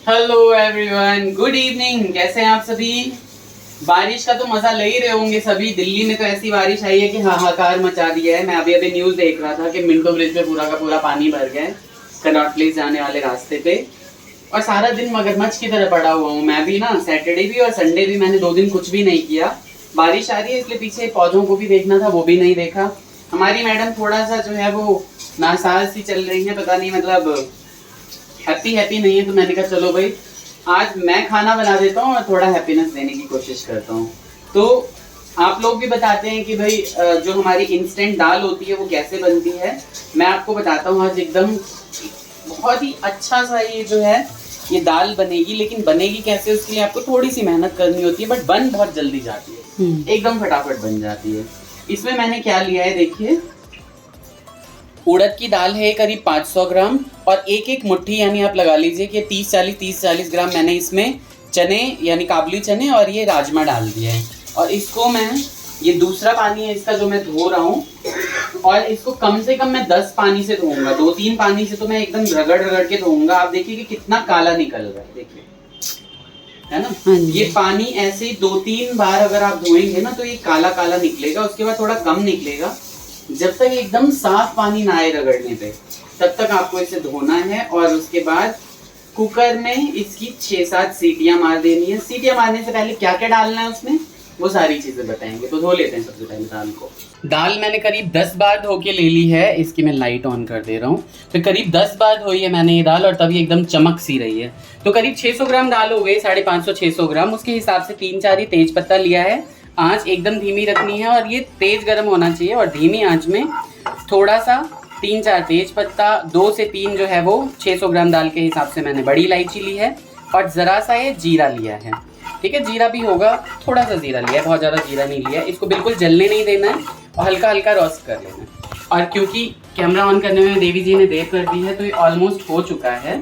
Hello everyone, good evening. कैसे हैं आप सभी? बारिश का तो मजा ले ही रहे होंगे सभी। दिल्ली में तो ऐसी बारिश आई है कि हाहाकार मचा दिया है। मैं अभी अभी न्यूज देख रहा था कि मिंटो ब्रिज पे पूरा का पूरा पानी भर गया है, कनॉट प्लेस जाने वाले रास्ते पे। और सारा दिन मगरमच्छ की तरह पड़ा हुआ हूँ मैं भी ना। सैटरडे भी और संडे भी मैंने 2 दिन कुछ भी नहीं किया। बारिश आ रही है इसलिए पीछे पौधों को भी देखना था, वो भी नहीं देखा। हमारी मैडम थोड़ा सा जो है वो नासाज सी चल रही है, पता नहीं मतलब हैप्पी नहीं है। तो मैंने कहा चलो भाई आज मैं खाना बना देता हूँ और थोड़ा हैप्पीनेस देने की कोशिश करता हूँ। तो आप लोग भी बताते हैं कि भाई जो हमारी इंस्टेंट दाल होती है वो कैसे बनती है। मैं आपको बताता हूँ आज एकदम बहुत ही अच्छा सा ये जो है ये दाल बनेगी। लेकिन बनेगी कैसे उसके लिए आपको थोड़ी सी मेहनत करनी होती है, बट बन बहुत जल्दी जाती है, एकदम फटाफट बन जाती है। इसमें मैंने क्या लिया है देखिए, उड़द की दाल है करीब 500 ग्राम और एक एक मुट्ठी यानी आप लगा लीजिए कि 30-40 ग्राम मैंने इसमें चने यानी काबुली चने और ये राजमा डाल दिया है। और इसको मैं, ये दूसरा पानी है इसका जो मैं धो रहा हूँ, और इसको कम से कम मैं 10 पानी से धोऊंगा। 2-3 पानी से तो मैं एकदम रगड़ के धोऊंगा। आप देखिए कि कितना काला निकल रहा है, देखिए है ना। ये पानी ऐसे 2-3 बार अगर आप धोएंगे ना तो ये काला काला निकलेगा, उसके बाद थोड़ा कम निकलेगा। जब तक एकदम साफ पानी ना आए रगड़ने पे तब तक आपको इसे धोना है। और उसके बाद कुकर में इसकी 6-7 सीटियां मार देनी है। सीटियां मारने से पहले क्या क्या डालना है उसमें वो सारी चीजें बताएंगे। तो धो लेते हैं सबसे पहले दाल को। दाल मैंने करीब 10 बार धो के ले ली है। इसकी मैं लाइट ऑन कर दे रहा हूँ। तो करीब 10 बार धोई है मैंने ये दाल और तभी एकदम चमक सी रही है। तो करीब 600 ग्राम दाल हो गई, 550-600 ग्राम। उसके हिसाब से 3-4 ही तेज पत्ता लिया है। आंच एकदम धीमी रखनी है और ये तेज गर्म होना चाहिए। और धीमी आंच में थोड़ा सा 3-4 तेज पत्ता, 2 से 3 जो है वो 600 ग्राम दाल के हिसाब से मैंने बड़ी इलायची ली है और ज़रा सा ये जीरा लिया है। ठीक है, जीरा भी होगा, थोड़ा सा जीरा लिया है, बहुत ज़्यादा जीरा नहीं लिया है। इसको बिल्कुल जलने नहीं देना है और हल्का हल्का रोस्ट कर लेना है। और क्योंकि कैमरा ऑन करने में देवी जी ने देर कर दी है तो ये ऑलमोस्ट हो चुका है।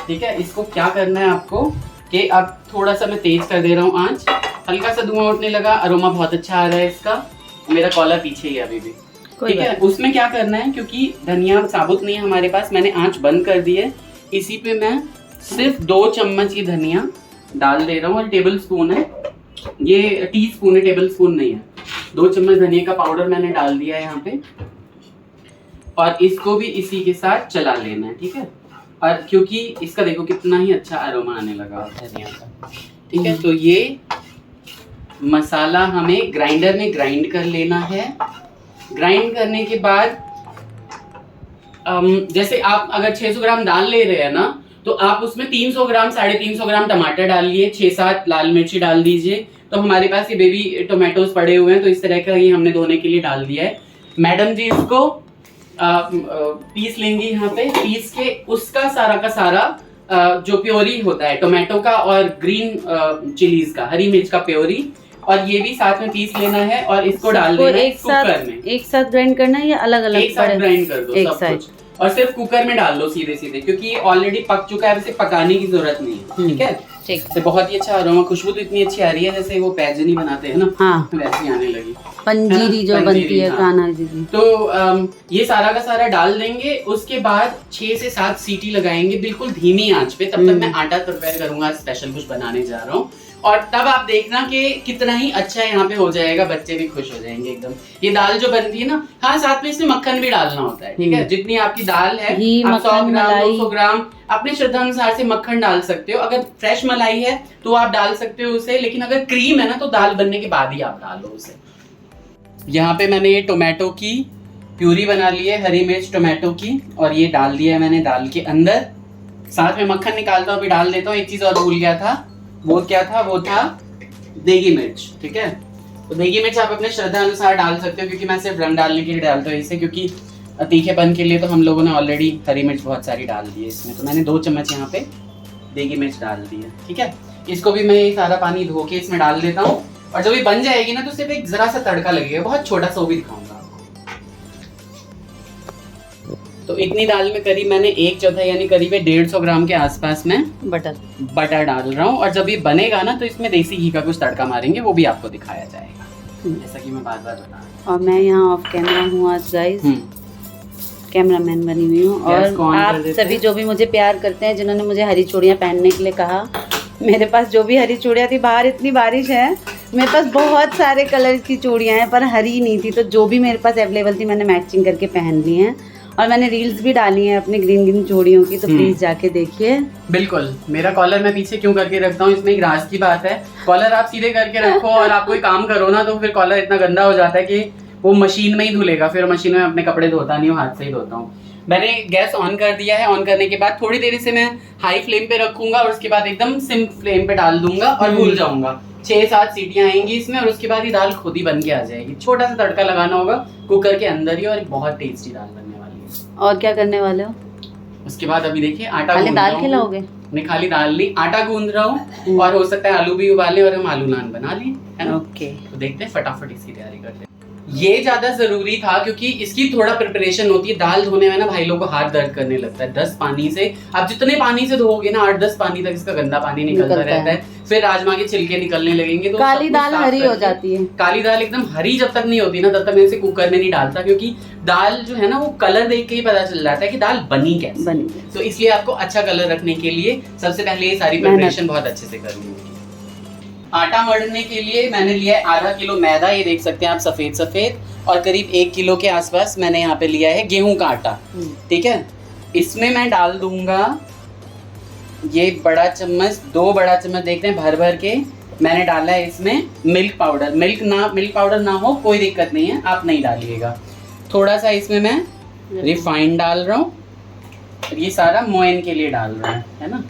ठीक है, इसको क्या करना है आपको कि अब थोड़ा सा मैं तेज कर दे रहा हूँ आँच। हल्का सा धुआं उठने लगा, अरोमा बहुत अच्छा आ रहा है इसका। मेरा कॉलर पीछे ही है अभी भी। ठीक है, उसमें क्या करना है, क्योंकि धनिया साबुत नहीं है हमारे पास, मैंने आंच बंद कर दी है। इसी पे मैं सिर्फ 2 चम्मच ही धनिया डाल दे रहा हूँ। और टेबल स्पून है, ये टी स्पून है, टेबल स्पून नहीं है। 2 चम्मच धनिया का पाउडर मैंने डाल दिया है यहाँ पे और इसको भी इसी के साथ चला लेना है। ठीक है, और क्योंकि इसका देखो कितना ही अच्छा अरोमा आने लगा धनिया का। ठीक है, तो ये मसाला हमें ग्राइंडर में ग्राइंड कर लेना है। ग्राइंड करने के बाद जैसे आप अगर 600 ग्राम दाल ले रहे हैं ना तो आप उसमें 300 ग्राम 350 ग्राम टमाटर डालिए, 6-7 लाल मिर्ची डाल दीजिए। तो हमारे पास ये बेबी टोमेटोज पड़े हुए हैं तो इस तरह का ये हमने धोने के लिए डाल दिया है। मैडम जी इसको पीस लेंगी यहाँ पे। पीस के उसका सारा का सारा जो प्योरी होता है टोमेटो का और ग्रीन चिलीज का, हरी मिर्च का प्योरी, और ये भी साथ में पीस लेना है और इसको डाल देना है कुकर में। एक साथ ग्राइंड करना है या अलग अलग? एक साथ ग्राइंड कर दो सब कुछ और सिर्फ कुकर में डाल दो सीधे सीधे, क्योंकि ये ऑलरेडी पक चुका है, वैसे पकाने की जरूरत नहीं है। ठीक है, ठीक है। बहुत ही अच्छा अरोमा, खुशबू तो इतनी अच्छी आ रही है जैसे वो पैजनी बनाते हैं ना, हाँ, वैसी आने लगी। पंजीरी जो बनती है कान्हा जी की। तो ये सारा का सारा डाल देंगे। उसके बाद 6 से 7 सीटी लगाएंगे बिल्कुल धीमी आंच पे। तब तक मैं आटा प्रिपेयर करूंगा, स्पेशल कुछ बनाने जा रहा हूँ। और तब आप देखना कि कितना ही अच्छा यहाँ पे हो जाएगा, बच्चे भी खुश हो जाएंगे एकदम। ये दाल जो बनती है ना, हाँ, साथ में इसमें मक्खन भी डालना होता है। ठीक है, जितनी आपकी दाल है आप 100 ग्राम 200 ग्राम अपने श्रद्धा अनुसार से मक्खन डाल सकते हो। अगर फ्रेश मलाई है तो आप डाल सकते हो उसे, लेकिन अगर क्रीम है ना तो दाल बनने के बाद ही आप डालो उसे। यहाँ पे मैंने ये टोमेटो की प्यूरी बना ली है, हरी मिर्च टोमेटो की, और ये डाल दिया है मैंने दाल के अंदर। साथ में मक्खन निकालता हूँ, अभी डाल देता हूँ। एक चीज और भूल गया था, वो क्या था, वो था देगी मिर्च। ठीक है, तो देगी मिर्च आप अपने श्रद्धा अनुसार डाल सकते हो, क्योंकि मैं सिर्फ रंग डालने के लिए डालता हूँ इसे, क्योंकि तीखेपन के लिए तो हम लोगों ने ऑलरेडी हरी मिर्च बहुत सारी डाल दी है इसमें। तो मैंने 2 चम्मच यहाँ पे देगी मिर्च डाल दी है। ठीक है, इसको भी मैं सारा पानी धो के इसमें डाल देता हूँ। और जब ये बन जाएगी ना तो सिर्फ एक जरा सा तड़का लगेगा, बहुत छोटा सा, वो भी दिखाऊंगा आपको। तो इतनी दाल में करीब मैंने 1/4 यानी करीब 150 ग्राम के आसपास में बटर डाल रहा हूँ। और जब ये बनेगा ना तो इसमें देसी घी का कुछ तड़का मारेंगे, वो भी आपको दिखाया जाएगा, जैसा कि मैं बार बार बता रहा हूँ। और मैं यहाँ ऑफ कैमरा हूँ आज गाइस। कैमरामैन बनी हुई हूँ। गैस को और ऑन कर आप देते सभी हैं। जो भी मुझे प्यार करते हैं, जिन्होंने मुझे हरी चूड़ियाँ पहनने के लिए कहा, मेरे पास जो भी हरी चूड़ियाँ थी, बाहर इतनी बारिश है, मेरे पास बहुत सारे कलर की चूड़ियाँ हैं पर हरी नहीं थी, तो जो भी मेरे पास अवेलेबल थी मैंने मैचिंग करके पहन ली हैं। और मैंने रील्स भी डाली हैं अपनी ग्रीन ग्रीन चूड़ियों की, तो प्लीज़ जाके देखिए। बिल्कुल। मेरा कॉलर मैं पीछे क्यों करके रखता हूँ, इसमें एक राज की बात है। कॉलर आप सीधे करके रखो और आप कोई काम करो ना, तो फिर कॉलर इतना गंदा हो जाता है कि वो मशीन में ही धुलेगा, फिर मशीन में अपने कपड़े धोता नहीं हूँ, हाथ से ही धोता हूँ। मैंने गैस ऑन कर दिया है। ऑन करने के बाद थोड़ी देर से मैं हाई फ्लेम पे रखूंगा और उसके बाद एकदम सिम फ्लेम पे डाल दूंगा और भूल जाऊंगा। 6-7 सीटियां आएंगी इसमें और उसके बाद ही दाल खुद ही बन के आ जाएगी। छोटा सा तड़का लगाना होगा कुकर के अंदर ही और एक बहुत टेस्टी दाल बनने वाली है। और क्या करने वाले हो? उसके बाद अभी देखिए आटा खाली गूंद दाल रहा हूँ। खिलाओगे? नहीं, खाली दाल नहीं, आटा गूंद रहा हूँ और हो सकता है आलू भी उबाले और हम आलू नान बना लिए, है ना? ओके। तो देखते हैं, फटाफट इसकी तैयारी करते हैं। ये ज्यादा जरूरी था क्योंकि इसकी थोड़ा प्रिपरेशन होती है। दाल धोने में ना भाई लोगों को हाथ दर्द करने लगता है। 10 पानी से आप जितने पानी से धोओगे ना, 8-10 पानी तक इसका गंदा पानी निकलता रहता है। फिर राजमा के छिलके निकलने लगेंगे तो काली सब कुछ दाल साफ हरी हो करके- जाती है। काली दाल एकदम हरी जब तक नहीं होती ना, तब तक मैं इसे कुकर में नहीं डालता, क्योंकि दाल जो है ना वो कलर देख के ही पता चल जाता है कि दाल बनी कैसे। बनी। तो इसलिए आपको अच्छा कलर रखने के लिए सबसे पहले ये सारी प्रिपरेशन बहुत अच्छे से करनी होगी। आटा मढ़ने के लिए मैंने लिया है आधा किलो मैदा, ये देख सकते हैं आप, सफेद सफेद, और करीब 1 किलो के आसपास मैंने यहाँ पे लिया है गेहूं का आटा। ठीक है, इसमें मैं डाल दूंगा ये बड़ा चम्मच, 2 बड़ा चम्मच देखते हैं भर भर के मैंने डाला है इसमें मिल्क पाउडर। मिल्क पाउडर ना हो कोई दिक्कत नहीं है, आप नहीं डालिएगा। थोड़ा सा इसमें मैं रिफाइंड डाल रहा हूँ, ये सारा मोयन के लिए डाल रहा है ना।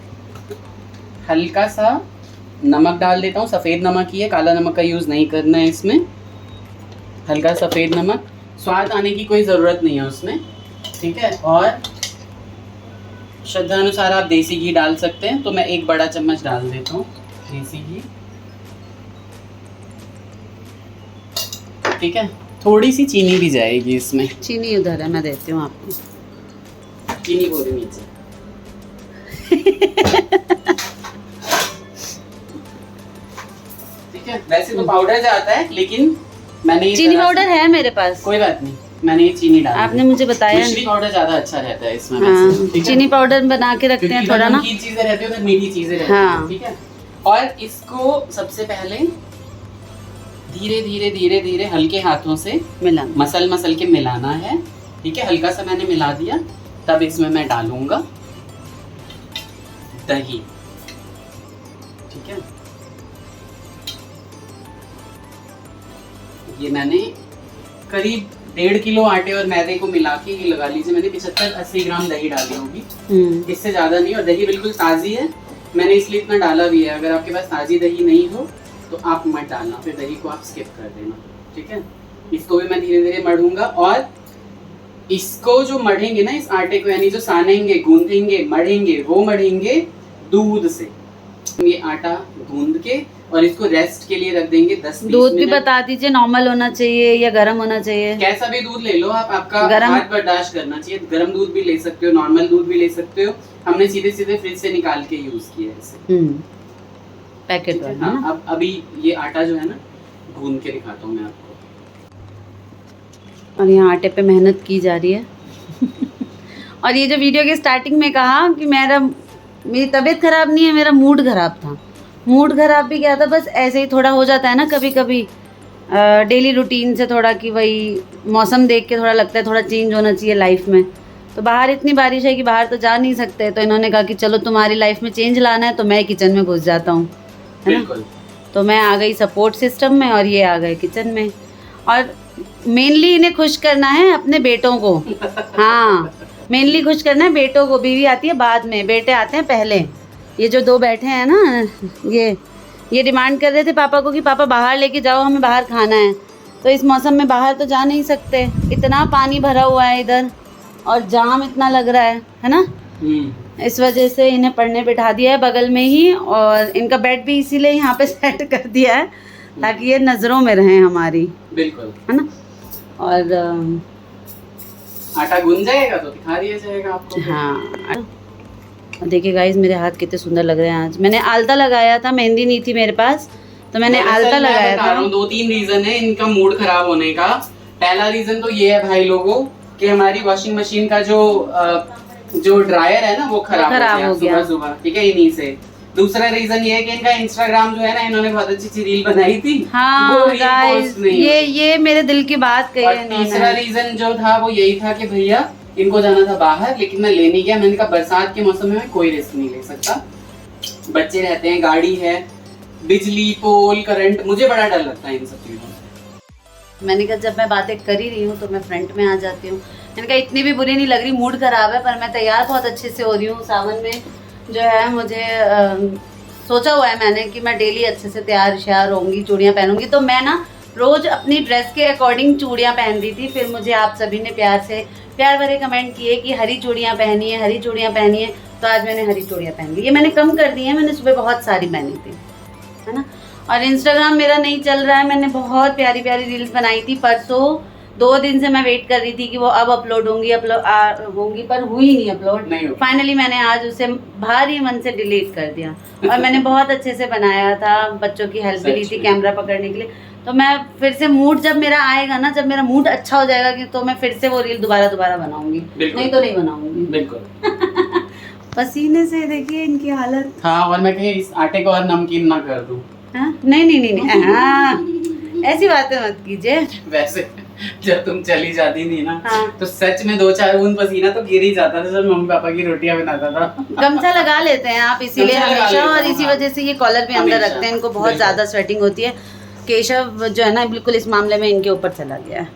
हल्का सा नमक डाल देता हूँ, सफ़ेद नमक ही है, काला नमक का यूज़ नहीं करना है इसमें। हल्का सफ़ेद नमक, स्वाद आने की कोई ज़रूरत नहीं है उसमें, ठीक है। और श्रद्धा अनुसार आप देसी घी डाल सकते हैं, तो मैं 1 बड़ा चम्मच डाल देता हूँ देसी घी, ठीक है। थोड़ी सी चीनी भी जाएगी इसमें। चीनी उधर है, मैं देती हूँ आपको। चीनी बोले नीचे। ठीक है, वैसे तो पाउडर जाता है, लेकिन मैंने ये चीनी पाउडर है मेरे पास, कोई बात नहीं, मैंने ये चीनी डाली। आपने मुझे बताया। मिश्री पाउडर ज्यादा अच्छा रहता है इसमें। हाँ, वैसे, ठीक है? चीनी पाउडर बना के रखते हैं थोड़ा ना, नमकीन चीजें रहती है, उधर मीठी चीजें रहती हाँ। है, ठीक है। और इसको सबसे पहले धीरे धीरे धीरे धीरे हल्के हाथों से मिलाना, मसल के मिलाना है, ठीक है। हल्का सा मैंने मिला दिया, तब इसमें मैं डालूंगा दही, ठीक है। ये मैंने करीब 1.5 किलो आटे और मैदे को मिला के, ये लगा लीजिए मैंने 75-80 ग्राम दही डाली होगी, इससे ज़्यादा नहीं। और दही बिल्कुल ताज़ी है, मैंने इसलिए इतना डाला भी है। अगर आपके पास ताज़ी दही नहीं हो तो आप मत डालना, फिर दही को आप स्किप कर देना, ठीक है। इसको भी मैं धीरे धीरे मढ़ूंगा, और इसको जो मढ़ेंगे ना, इस आटे को, यानी जो सानेंगे, गूंथेंगे, मढ़ेंगे, वो मढ़ेंगे दूध से। ये आटा गूंद के और इसको रेस्ट के लिए रख देंगे 10-20 मिनट। दूध भी बता दीजिए, नॉर्मल होना चाहिए या गर्म होना चाहिए? कैसा भी दूध ले लो आप, आपका गरम, हाथ बर्दाश्त करना चाहिए। गर्म दूध भी ले सकते हो, नॉर्मल दूध भी ले सकते हो। हमने सीधे सीधे फ्रिज से निकाल के यूज किया है इसे, पैकेट वाला। हाँ, अब अभी ये आटा जो है ना, गूंद के दिखाता हूँ मैं आपको। और यहाँ आटे पे मेहनत की जा रही है। और ये जो वीडियो के स्टार्टिंग में कहा कि मेरी तबीयत खराब नहीं है, मेरा मूड खराब था। मूड खराब भी क्या था, बस ऐसे ही थोड़ा हो जाता है ना कभी कभी, डेली रूटीन से थोड़ा, कि वही मौसम देख के थोड़ा लगता है थोड़ा चेंज होना चाहिए लाइफ में। तो बाहर इतनी बारिश है कि बाहर तो जा नहीं सकते, तो इन्होंने कहा कि चलो तुम्हारी लाइफ में चेंज लाना है, तो मैं किचन में घुस जाता हूँ, है ना। तो मैं आ गई सपोर्ट सिस्टम में और ये आ गए किचन में। और मेनली इन्हें खुश करना है, अपने बेटों को। हाँ, मेनली खुश करना है बेटों को, बीवी आती है बाद में, बेटे आते हैं पहले। ये जो 2 बैठे हैं ना, ये डिमांड कर रहे थे पापा को कि पापा बाहर लेके जाओ, हमें बाहर खाना है। तो इस मौसम में बाहर तो जा नहीं सकते, इतना पानी भरा हुआ है इधर और जाम इतना लग रहा है ना। इस वजह से इन्हें पढ़ने बिठा दिया है बगल में ही, और इनका बेड भी इसीलिए यहाँ पे सेट कर दिया है ताकि ये नज़रों में रहें हमारी, बिल्कुल, है ना। और आटा गूंद जाएगा तो दिखा दिया जाएगा आपको। हाँ, देखिए गाइस, मेरे हाथ कितने सुंदर लग रहे हैं आज। मैंने आलता लगाया था, मेहंदी नहीं थी मेरे पास, तो मैंने आलता लगाया था। 2-3 रीजन है इनका मूड खराब होने का। पहला रीजन तो ये है भाई लोगों कि हमारी वॉशिंग मशीन का जो ड्रायर है ना वो खराब हो गया सुबह, ठीक है, इन्हीं से। दूसरा रीजन ये है कि इनका इंस्टाग्राम जो है ना, इन्होंने बहुत अच्छी सी रील बनाई थी, हाँ वो गाइस, ये मेरे दिल की बात कही है। तीसरा रीजन जो था वो यही था कि भैया इनको जाना था बाहर, लेकिन मैं ले नहीं गया। मैंने कहा बरसात के मौसम में मैं कोई रिस्क नहीं ले सकता, बच्चे रहते हैं, गाड़ी है, बिजली, पोल, करंट, मुझे बड़ा डर लगता है इन सब चीजों से। मैंने कहा जब मैं बातें कर ही रही हूँ तो मैं फ्रंट में आ जाती हूँ। मैंने कहा इतनी भी बुरी नहीं लग रही, मूड खराब है, पर मैं तैयार बहुत अच्छे से हो रही हूँ। सावन में जो है मुझे सोचा हुआ है मैंने कि मैं डेली अच्छे से तैयार श्यार होंगी, चूड़ियाँ पहनूंगी। तो मैं ना रोज अपनी ड्रेस के अकॉर्डिंग चूड़ियाँ पहन रही थी। फिर मुझे आप सभी ने प्यार भरे कमेंट किए कि हरी चूड़ियाँ पहनी है, हरी चूड़ियाँ पहनी है। तो आज मैंने हरी चूड़ियाँ पहन ली। ये मैंने कम कर दी है, मैंने सुबह बहुत सारी पहनी थी, है ना। और इंस्टाग्राम मेरा नहीं चल रहा है। मैंने बहुत प्यारी प्यारी रील्स बनाई थी परसों, 2 दिन से मैं वेट कर रही थी कि वो अब अपलोड होंगी पर हुई नहीं अपलोड। फाइनली मैंने आज उसे भारी मन से डिलीट कर दिया। और मैंने बहुत अच्छे से बनाया था, बच्चों की हेल्प भी ली थी कैमरा पकड़ने के लिए। तो मैं फिर से मूड जब मेरा आएगा ना, जब मेरा मूड अच्छा हो जाएगा कि तो मैं फिर से वो रील दोबारा बनाऊंगी, नहीं तो नहीं बनाऊंगी। बिल्कुल। पसीने से देखिए इनकी हालत। हाँ, और मैं कहीं इस आटे को और नमकीन ना कर दूं। नहीं हाँ, ऐसी बातें मत कीजिए। वैसे जब तुम चली जाती थी ना, हाँ। तो सच में 2-4 बूंद पसीना तो गिर ही जाता था जब मम्मी पापा की रोटियां बनाता था। गमछा लगा लेते हैं आप इसीलिए हमेशा, और इसी वजह से ये कॉलर भी अंदर रखते हैं। इनको बहुत ज्यादा स्वेटिंग होती है। केशव जो है ना बिल्कुल इस मामले में इनके ऊपर चला गया है।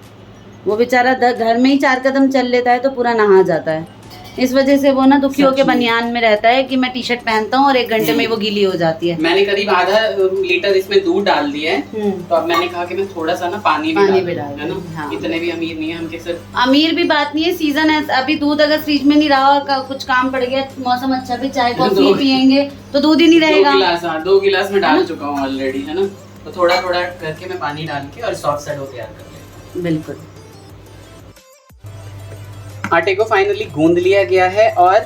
वो बेचारा घर में ही 4 कदम चल लेता है तो पूरा नहा जाता है। इस वजह से वो ना दुखी होकर बनियान में रहता है कि मैं टी शर्ट पहनता हूँ और 1 घंटे में वो गीली हो जाती है। मैंने करीब आधा लीटर इसमें दूध डाल दिया है, तो अब मैंने कहा कि मैं थोड़ा सा ना पानी भी डाल, है ना। हाँ। इतने भी अमीर नहीं है हम, सिर्फ अमीर भी बात नहीं है, सीजन है अभी। दूध अगर फ्रिज में नहीं रहा और कुछ काम पड़ गया, मौसम अच्छा भी, चाय कॉफी पियेंगे तो दूध ही नहीं रहेगा। 2 गिलास में डाल चुका हूँ ऑलरेडी, है ना। तो थोड़ा थोड़ा करके मैं पानी डाल के और सॉफ्ट सैडो तैयार कर लेता हूं। बिल्कुल। आटे को फाइनली गूंद लिया गया है और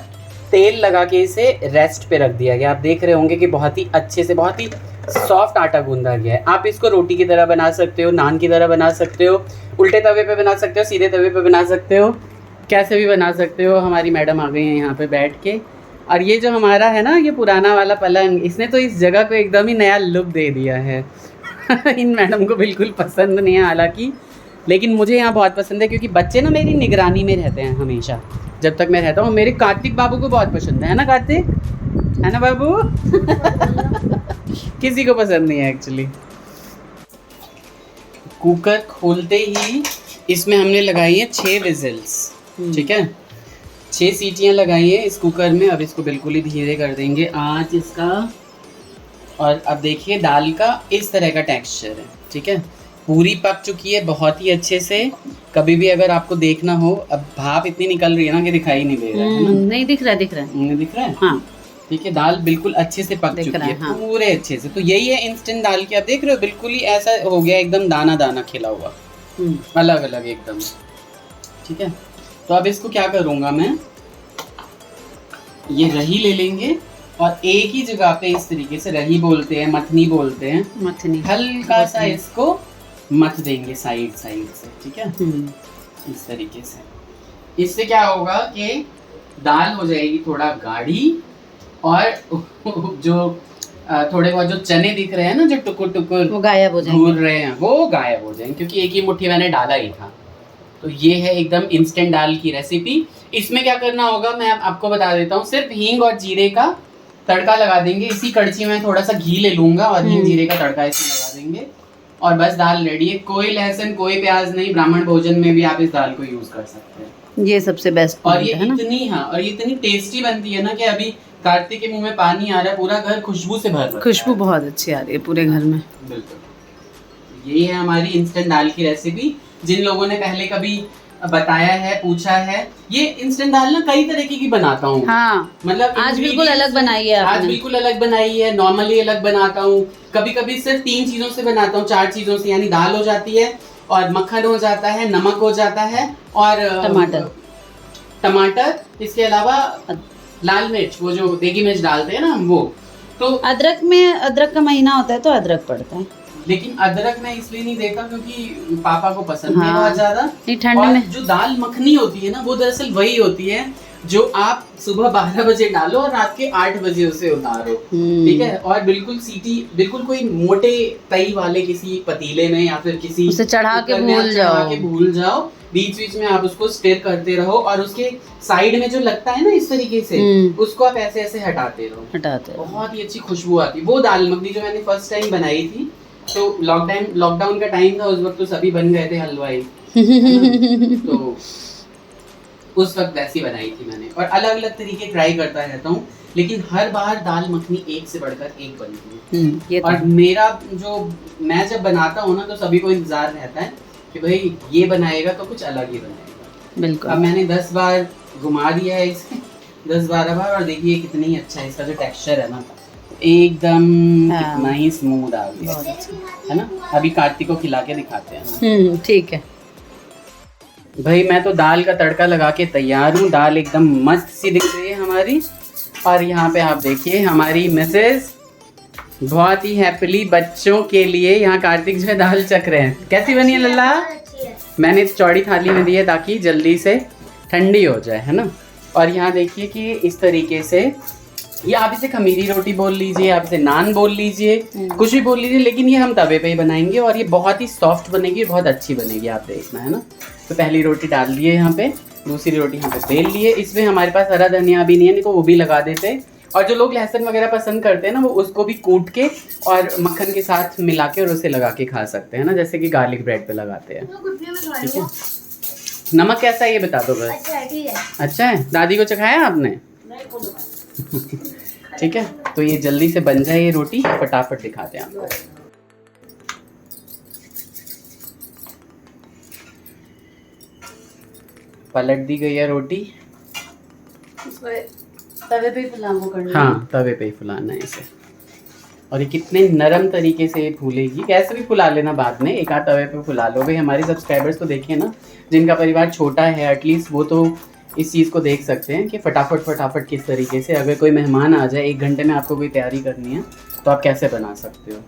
तेल लगा के इसे रेस्ट पे रख दिया गया। आप देख रहे होंगे कि बहुत ही अच्छे से, बहुत ही सॉफ्ट आटा गूंदा गया है। आप इसको रोटी की तरह बना सकते हो, नान की तरह बना सकते हो, उल्टे तवे पे बना सकते हो, सीधे तवे पे बना सकते हो, कैसे भी बना सकते हो। हमारी मैडम आ गई हैं यहाँ पे बैठ के। और ये जो हमारा है ना, ये पुराना वाला पलंग, इसने तो इस जगह को एकदम ही नया लुक दे दिया है। इन मैडम को बिल्कुल पसंद नहीं है हालांकि, लेकिन मुझे यहाँ बहुत पसंद है क्योंकि बच्चे ना मेरी निगरानी में रहते हैं हमेशा, जब तक मैं रहता हूँ। मेरे कार्तिक बाबू को बहुत पसंद है ना कार्तिक, है ना बाबू। किसी को पसंद नहीं है एक्चुअली। कुकर खोलते ही इसमें हमने लगाई है 6 विजिल्स, ठीक है, 6 सीटियाँ लगाई है इस कुकर में। अब इसको बिल्कुल ही धीरे कर देंगे आँच इसका। और अब देखिए दाल का इस तरह का टेक्सचर है, ठीक है, पूरी पक चुकी है बहुत ही अच्छे से। कभी भी अगर आपको देखना हो, अब भाप इतनी निकल रही है ना कि दिखाई नहीं दे रहा है ना? नहीं दिख रहा है, नहीं दिख रहा है। हाँ ठीक है, दाल बिल्कुल अच्छे से पक चुकी है, हाँ। पूरे अच्छे से। तो यही है इंस्टेंट दाल की। आप देख रहे हो बिल्कुल ही ऐसा हो गया, एकदम दाना दाना खिला हुआ, अलग अलग एकदम, ठीक है। तो अब इसको क्या करूँगा मैं, ये रही ले लेंगे और एक ही जगह पे इस तरीके से, रही बोलते हैं, मथनी बोलते हैं, मथनी, हल्का सा इसको मथ देंगे साइड साइड से, ठीक है, इस तरीके से। इससे क्या होगा कि दाल हो जाएगी थोड़ा गाढ़ी, और जो थोड़े बहुत जो चने दिख रहे हैं ना, जो टुकुर टुकुर वो गायब हो जाएंगे, घूर रहे हैं, वो गायब हो जाएंगे, क्योंकि एक ही मुट्ठी मैंने डाला ही था। तो ये है एकदम इंस्टेंट दाल की रेसिपी। इसमें क्या करना होगा मैं आपको बता देता हूँ। सिर्फ हींग और जीरे का तड़का लगा देंगे। इसी कड़छी में थोड़ा सा घी ले लूंगा और हींग जीरे का तड़का इसमें लगा देंगे और बस दाल रेडी है। कोई लहसुन, कोई प्याज नहीं। ब्राह्मण भोजन में भी आप इस दाल को यूज कर सकते हैं। ये सबसे बेस्ट और ये इतनी, हाँ, और ये इतनी टेस्टी बनती है ना कि अभी कार्तिक के मुंह में पानी आ रहा है, पूरा घर खुशबू से भर रहा है। खुशबू बहुत अच्छी आ रही है पूरे घर में। बिल्कुल, यही है हमारी इंस्टेंट दाल की रेसिपी। जिन लोगों ने पहले कभी बताया है, पूछा है, ये इंस्टेंट दाल ना कई तरीके की बनाता हूँ। हाँ, मतलब आज बिल्कुल अलग बनाई है आपने। आज बिल्कुल अलग बनाई है। नॉर्मली अलग बनाता हूँ, कभी कभी सिर्फ 3 चीजों से बनाता हूँ, 4 चीजों से, यानी दाल हो जाती है और मक्खन हो जाता है, नमक हो जाता है और टमाटर, इसके अलावा लाल मिर्च, वो जो देगी मिर्च डालते हैं ना हम, वो। तो अदरक में, अदरक का महीना होता है तो अदरक पड़ता है। लेकिन अदरक मैं इसलिए नहीं देता क्योंकि पापा को पसंद नहीं हाँ। बहुत ज्यादा। नहीं, ठंड और में जो दाल मखनी होती है ना वो दरअसल वही होती है जो आप सुबह 12 बजे डालो और रात के 8 बजे उसे उतारो, ठीक है। और बिल्कुल सीटी, बिल्कुल कोई मोटे तई वाले किसी पतीले में या फिर किसी उसे चढ़ा के कुकर में आप भूल चढ़ा जाओ। के भूल जाओ। बीच बीच में आप उसको स्टिर करते रहो और उसके साइड में जो लगता है ना इस तरीके से, उसको आप ऐसे ऐसे हटाते रहो, हटाते हैं। बहुत ही अच्छी खुशबू आती है। वो दाल मखनी जो मैंने फर्स्ट टाइम बनाई थी, तो लॉकडाउन का टाइम था, उस वक्त तो सभी बन गए थे हलवाई, तो उस वक्त वैसी बनाई थी मैंने। और अलग अलग तरीके ट्राई करता रहता हूँ, लेकिन हर बार दाल मखनी एक से बढ़कर एक बनती है। ये तो और मेरा जो, मैं जब बनाता हूँ ना तो सभी को इंतजार रहता है कि भाई ये बनाएगा तो कुछ अलग ही बनाएगा। बिल्कुल। अब मैंने 10 बार घुमा दिया है इसे, 10-12 बार, और देखिए कितनी अच्छा है इसका जो टेक्सचर है ना, एकदम कितना ही स्मूथ आ गया है ना। अभी कार्तिक को खिला के दिखाते हैं। ठीक है भाई, मैं तो दाल का तड़का लगा के तैयार हूँ। दाल एकदम मस्त सी दिख रही है हमारी। और यहाँ पे आप देखिए हमारी मिसेज बहुत ही हैप्पीली बच्चों के लिए यहाँ कार्तिक जो है दाल चख रहे हैं। कैसी बनी है लल्ला? मैंने चौड़ी थाली में दी है ताकि जल्दी से ठंडी हो जाए, है ना। और यहाँ देखिए कि इस तरीके से, ये आप इसे खमीरी रोटी बोल लीजिए, आप इसे नान बोल लीजिए, कुछ भी बोल लीजिए, लेकिन ये हम तवे पे ही बनाएंगे और ये बहुत ही सॉफ्ट बनेगी, बहुत अच्छी बनेगी, आप देखना, है ना। तो पहली रोटी डाल दिए यहाँ पे, दूसरी रोटी यहाँ पे बेल लिए। इसमें हमारे पास हरा धनिया भी नहीं है, नहीं तो वो भी लगा देते। और जो लोग लहसुन वगैरह पसंद करते हैं ना, वो उसको भी कूट के और मक्खन के साथ मिला के और उसे लगा के खा सकते हैं ना, जैसे कि गार्लिक ब्रेड पे लगाते हैं, ठीक है। नमक कैसा है ये बता दो बस। अच्छा है? दादी को चखाया आपने? ठीक है, तो ये जल्दी से बन जाए ये रोटी, फटाफट दिखाते हैं आपको। पलट दी गई है रोटी, तवे पे फुलाना करना है। हाँ तवे पे ही फुलाना है इसे। और ये कितने नरम तरीके से ये फूलेगी। कैसे भी फुला लेना बाद में, एक आध तवे पे फुला लो। भाई हमारे सब्सक्राइबर्स तो देखिए ना, जिनका परिवार छोटा है एटलीस्ट वो तो इस चीज़ को देख सकते हैं कि फटाफट किस तरीके से, अगर कोई मेहमान आ जाए 1 घंटे में आपको कोई तैयारी करनी है तो आप कैसे बना सकते हो।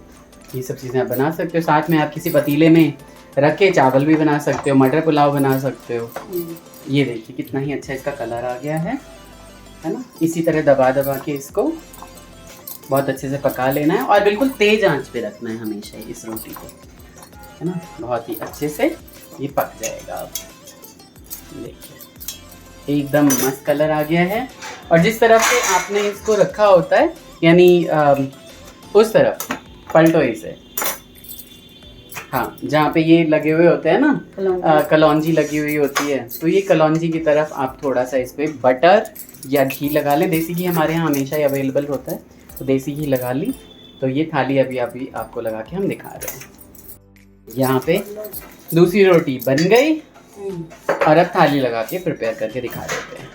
ये सब चीज़ें आप बना सकते हो। साथ में आप किसी पतीले में रख के चावल भी बना सकते हो, मटर पुलाव बना सकते हो। ये देखिए कितना ही अच्छा इसका कलर आ गया है ना। इसी तरह दबा दबा के इसको बहुत अच्छे से पका लेना है और बिल्कुल तेज आंच पे रखना है हमेशा इस रोटी को, है ना। बहुत ही अच्छे से ये पक जाएगा। अब देखिए एकदम मस्त कलर आ गया है। और जिस तरफ से आपने इसको रखा होता है, यानी उस तरफ पलटो इसे, हाँ जहाँ पे ये लगे हुए होते हैं ना, कलौंजी लगी हुई होती है, तो ये कलौंजी की तरफ आप थोड़ा सा इस पर बटर या घी लगा लें। देसी घी हमारे यहाँ हमेशा ही अवेलेबल होता है, तो देसी घी लगा ली। तो ये थाली अभी आपको लगा के हम दिखा रहे हैं। यहाँ पे दूसरी रोटी बन गई और अब थाली लगा के प्रिपेयर करके दिखा देते हैं।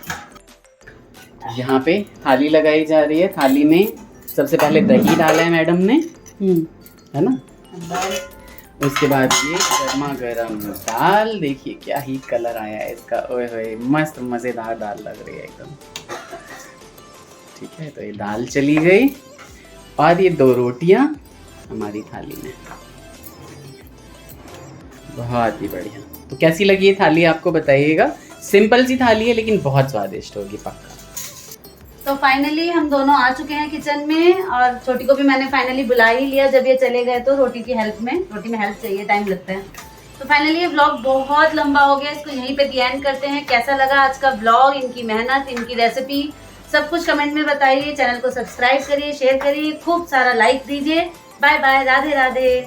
यहाँ पे थाली लगाई जा रही है। थाली में सबसे पहले दही डाला है मैडम ने, है ना। उसके बाद ये गर्मा गर्म दाल, देखिए क्या ही कलर आया है इसका, ओए होए मस्त मज़ेदार दाल लग रही है एकदम। ठीक है, तो ये दाल चली गई और ये 2 रोटियां हमारी थाली में। बहुत ही बढ़िया। तो कैसी लगी ये थाली आपको बताइएगा। सिंपल सी थाली है लेकिन बहुत स्वादिष्ट होगी पक्का। तो फाइनली हम दोनों आ चुके हैं किचन में और छोटी को भी मैंने फाइनली बुला ही लिया। जब ये चले गए तो रोटी में हेल्प चाहिए, टाइम लगता है। तो फाइनली ये व्लॉग बहुत लंबा हो गया, इसको यहीं पे दी एंड करते हैं। कैसा लगा आज का व्लॉग, इनकी मेहनत, इनकी रेसिपी, सब कुछ कमेंट में बताइए। चैनल को सब्सक्राइब करिए, शेयर करिए, खूब सारा लाइक दीजिए। Bye bye, Radhe Radhe.